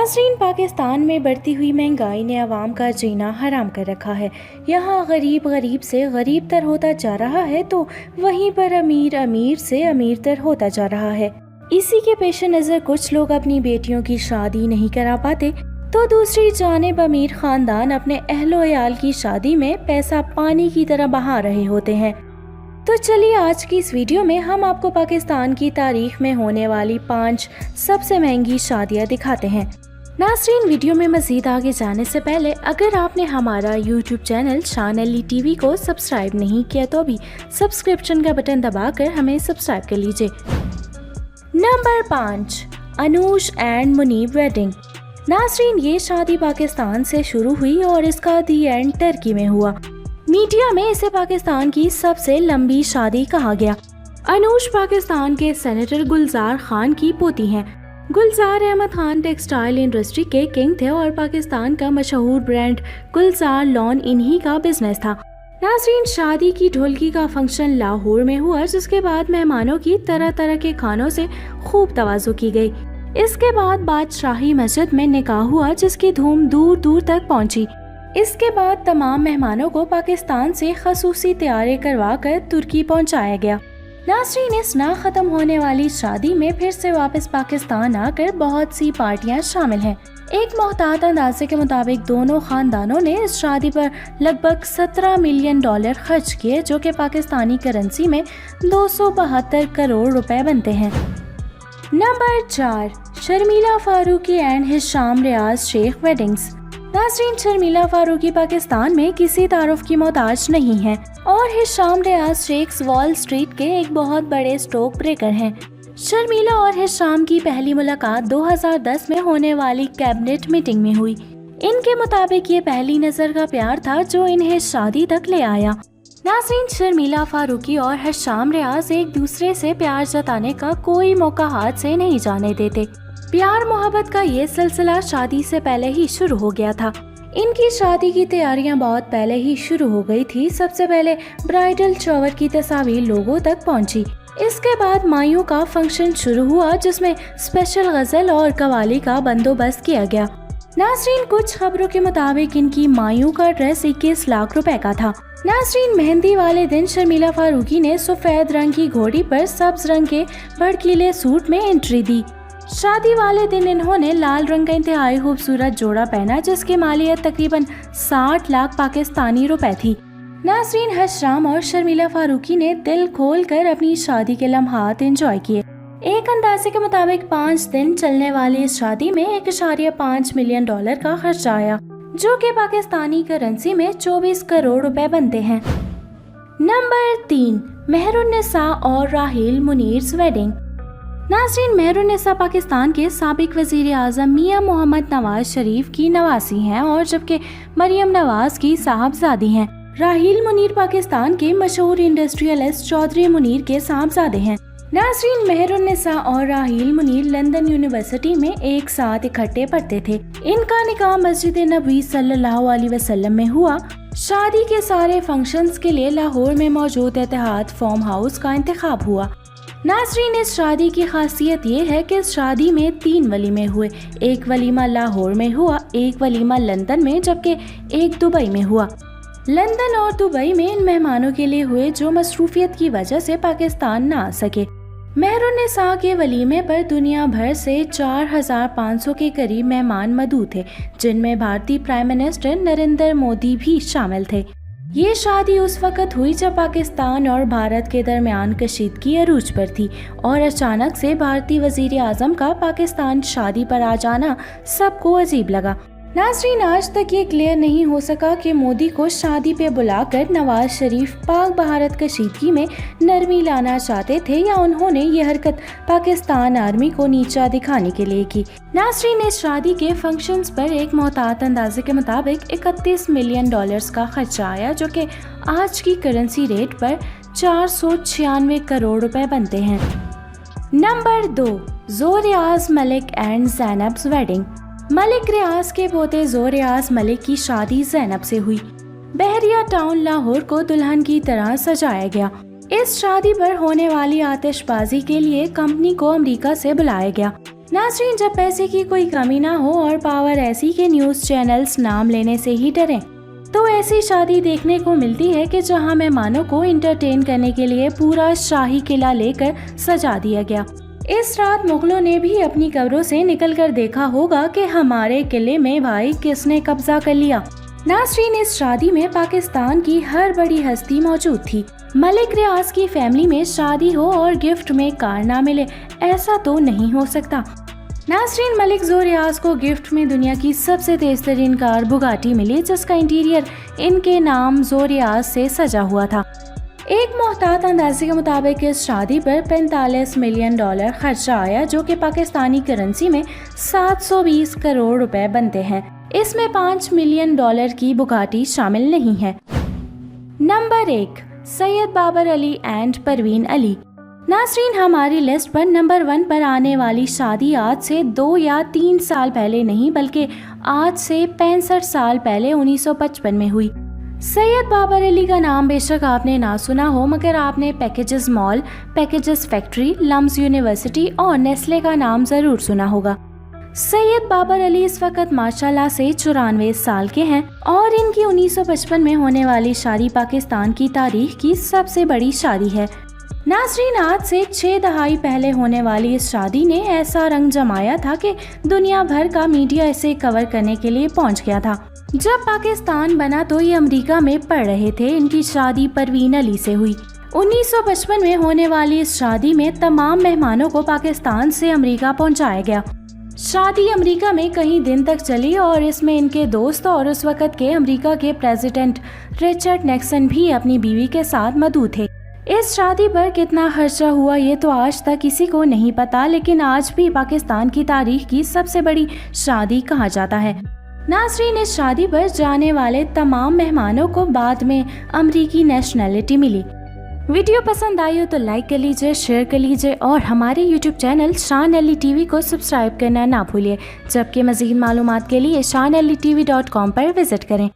नाज़रीन, पाकिस्तान में बढ़ती हुई महंगाई ने आवाम का जीना हराम कर रखा है। यहाँ गरीब गरीब से गरीब तर होता जा रहा है तो वहीं पर अमीर अमीर से अमीर तर होता जा रहा है। इसी के पेश नज़र कुछ लोग अपनी बेटियों की शादी नहीं करा पाते तो दूसरी जानिब अमीर खानदान अपने अहलो अयाल की शादी में पैसा पानी की तरह बहा रहे होते हैं। तो चलिए आज की इस वीडियो में हम आपको पाकिस्तान की तारीख में होने वाली 5 सबसे महंगी शादियां दिखाते हैं। नाज़रीन, वीडियो में मज़ीद आगे जाने से पहले अगर आपने हमारा यूट्यूब चैनल शान अली टीवी को सब्सक्राइब नहीं किया तो अभी सब्सक्रिप्शन का बटन दबाकर हमें सब्सक्राइब कर लीजिए। Number 5, Anoosh and Muneeb wedding. नाज़रीन, ये शादी पाकिस्तान से शुरू हुई और इसका दी एंड टर्की में हुआ। मीडिया में इसे पाकिस्तान की सबसे लंबी शादी कहा गया। अनूश पाकिस्तान के सेनेटर गुलजार खान की पोती हैं। गुलजार अहमद खान टेक्सटाइल इंडस्ट्री के किंग थे और पाकिस्तान का मशहूर ब्रांड गुलजार लॉन इन्हीं का बिजनेस था। नाज़रीन, शादी की ढोलकी का फंक्शन लाहौर में हुआ, जिसके बाद मेहमानों की तरह तरह के खानों से खूब तवाज़ो की गई। इसके बाद बादशाही मस्जिद में निकाह हुआ, जिसकी धूम दूर दूर तक पहुंची। इसके बाद तमाम मेहमानों को पाकिस्तान से खसूसी तैयारी करवा कर तुर्की पहुंचाया गया। नाज़रीन, इस ना ख़त्म होने वाली शादी में फिर से वापस पाकिस्तान आकर बहुत सी पार्टियां शामिल हैं। एक मोहतात अंदाजे के मुताबिक दोनों खानदानों ने इस शादी पर लगभग $17 मिलियन खर्च किए, जो कि पाकिस्तानी करेंसी में 272 करोड़ रुपए बनते हैं। Number 4, Sharmila Farooqui and Hisham Riaz Shaikh weddings. नाज़रीन, शर्मिला फारूकी पाकिस्तान में किसी तारुफ की मोहताज नहीं है और Hisham Riaz Sheikh wall street के एक बहुत बड़े स्टॉक ब्रेकर हैं। शर्मिला और हिशाम की पहली मुलाकात 2010 में होने वाली कैबिनेट मीटिंग में हुई। इनके मुताबिक ये पहली नज़र का प्यार था जो इन्हें शादी तक ले आया। नाज़रीन, शर्मिला फारूकी और हिशाम रियाज एक दूसरे से प्यार जताने का कोई मौका हाथ से नहीं जाने देते। प्यार मोहब्बत का ये सिलसिला शादी से पहले ही शुरू हो गया था। इनकी शादी की तैयारियां बहुत पहले ही शुरू हो गई थी। सबसे पहले ब्राइडल शॉवर की तस्वीर लोगों तक पहुंची। इसके बाद मायूं का फंक्शन शुरू हुआ, जिसमें स्पेशल गजल और कवाली का बंदोबस्त किया गया। नाज़रीन, कुछ खबरों के मुताबिक इनकी मायूं का ड्रेस 21 लाख रुपए का था। नाज़रीन, मेहंदी वाले दिन शर्मिला फारूकी ने सफेद रंग की घोड़ी पर सब्ज रंग के भड़कीले सूट में एंट्री दी। शादी वाले दिन इन्होंने लाल रंग का इंतहाई खूबसूरत जोड़ा पहना, जिसकी मालियत तकरीबन 60 लाख पाकिस्तानी रुपए थी। नाज़रीन, हिशाम और शर्मिला फारूकी ने दिल खोल कर अपनी शादी के लम्हात एंजॉय किए। एक अंदाजे के मुताबिक 5 दिन चलने वाली इस शादी में $1.5 मिलियन का खर्चा आया, जो कि पाकिस्तानी करेंसी में 24 करोड़ रुपए बनते हैं। नंबर 3, मेहरुन्निसा और राहील मुनीर्स वेडिंग। नाज़रीन, मेहरुन्निसा पाकिस्तान के साबिक वज़ीर आज़म मियां मोहम्मद नवाज शरीफ की नवासी हैं और जबकि मरियम नवाज की साहबजादी हैं। राहील मुनीर पाकिस्तान के मशहूर इंडस्ट्रियलिस्ट चौधरी मुनीर के साहबजादे हैं। नाज़रीन, मेहरुन्निसा और राहील मुनीर लंदन यूनिवर्सिटी में एक साथ इकट्ठे पढ़ते थे। इनका निकाह मस्जिद नबवी सल्लल्लाहु अलैहि वसल्लम में हुआ। शादी के सारे फंक्शंस के लिए लाहौर में मौजूद इत्तेहाद फार्म हाउस का इंतखाब हुआ। नाज़रीन, इस शादी की खासियत ये है कि इस शादी में 3 वलीमे हुए। एक वलीमा लाहौर में हुआ, एक वलीमा लंदन में, जबकि एक दुबई में हुआ। लंदन और दुबई में इन मेहमानों के लिए हुए जो मसरूफियत की वजह से पाकिस्तान न आ सके। मेहरुन्निसा के वलीमे पर दुनिया भर से 4500 के करीब मेहमान मौजूद थे, जिनमें भारतीय प्राइम मिनिस्टर नरेंद्र मोदी भी शामिल थे। ये शादी उस वक़्त हुई जब पाकिस्तान और भारत के दरमियान कशीदगी अरूज पर थी और अचानक से भारतीय वज़ीर आज़म का पाकिस्तान शादी पर आ जाना सबको अजीब लगा। नाज़रीन, आज तक ये क्लियर नहीं हो सका कि मोदी को शादी पे बुलाकर नवाज शरीफ पाक भारत कशीदगी में नरमी लाना चाहते थे या उन्होंने ये हरकत पाकिस्तान आर्मी को नीचा दिखाने के लिए की। नाज़रीन, इस शादी के फंक्शंस पर एक मोहतात अंदाजे के मुताबिक $31 मिलियन का खर्चा आया, जो कि आज की करेंसी रेट पर 496 करोड़ रुपए बनते हैं। Number 2, Zoriyaj Malik and Zainab wedding. Malik Riyaz के पोते ज़ोरियाज मलिक की शादी ज़ैनब से हुई। बहरिया टाउन लाहौर को दुल्हन की तरह सजाया गया। इस शादी पर होने वाली आतिशबाजी के लिए कंपनी को अमेरिका से बुलाया गया। नाज़रीन, जब पैसे की कोई कमी ना हो और पावर ऐसी के न्यूज़ चैनल्स नाम लेने से ही डरें, तो ऐसी शादी देखने को मिलती है कि जहां मेहमानों को इंटरटेन करने के लिए पूरा शाही किला लेकर सजा दिया गया। इस रात मुगलों ने भी अपनी कब्रों से निकलकर देखा होगा कि हमारे किले में भाई किसने कब्जा कर लिया। नाज़रीन, इस शादी में पाकिस्तान की हर बड़ी हस्ती मौजूद थी। मलिक रियाज की फैमिली में शादी हो और गिफ्ट में कार ना मिले, ऐसा तो नहीं हो सकता। नाज़रीन, मलिक ज़ो रियाज को गिफ्ट में दुनिया की सबसे तेज तरीन कार बुगाटी मिली, जिसका इंटीरियर इनके नाम ज़ो रियाज से सजा हुआ था। एक मोहतात अंदाजे के मुताबिक इस शादी पर $45 मिलियन खर्चा आया, जो कि पाकिस्तानी करेंसी में 720 करोड़ रुपए बनते हैं। इसमें $5 मिलियन की बुगाटी शामिल नहीं है। Number 1, Syed Babar Ali and Parveen Ali. नाज़रीन, हमारी लिस्ट पर नंबर 1 पर आने वाली शादी आज से 2 या 3 साल पहले नहीं, बल्कि आज से 65 साल पहले 1955 में हुई। सैयद बाबर अली का नाम बेशक आपने ना सुना हो, मगर आपने Packages mall, Packages factory, LUMS university और नेस्ले का नाम जरूर सुना होगा। सैयद बाबर अली इस वक्त माशाल्लाह से 94 साल के हैं और इनकी 1955 में होने वाली शादी पाकिस्तान की तारीख की सबसे बड़ी शादी है। नाज़रीन, आज से 6 दहाई पहले होने वाली इस शादी ने ऐसा रंग जमाया था कि दुनिया भर का मीडिया इसे कवर करने के लिए पहुंच गया था। जब पाकिस्तान बना तो ये अमेरिका में पढ़ रहे थे। इनकी शादी परवीन अली से हुई। 1955 में होने वाली इस शादी में तमाम मेहमानों को पाकिस्तान से अमेरिका पहुंचाया गया। शादी अमेरिका में कई दिन तक चली और इसमें इनके दोस्त और उस वक्त के अमेरिका के प्रेसिडेंट रिचर्ड निक्सन भी अपनी बीवी के साथ मौजूद थे। इस शादी पर कितना खर्चा हुआ ये तो आज तक किसी को नहीं पता, लेकिन आज भी पाकिस्तान की तारीख की सबसे बड़ी शादी कहा जाता है। नाज़रीन, इस शादी पर जाने वाले तमाम मेहमानों को बाद में अमेरिकी नेशनैलिटी मिली। वीडियो पसंद आई हो तो लाइक कर लीजिए, शेयर कर लीजिए और हमारे यूट्यूब चैनल शान अली टीवी को सब्सक्राइब करना ना भूलिए। जबकि मज़ीद मालूमात के लिए ShanAliTV.com पर विजिट करें।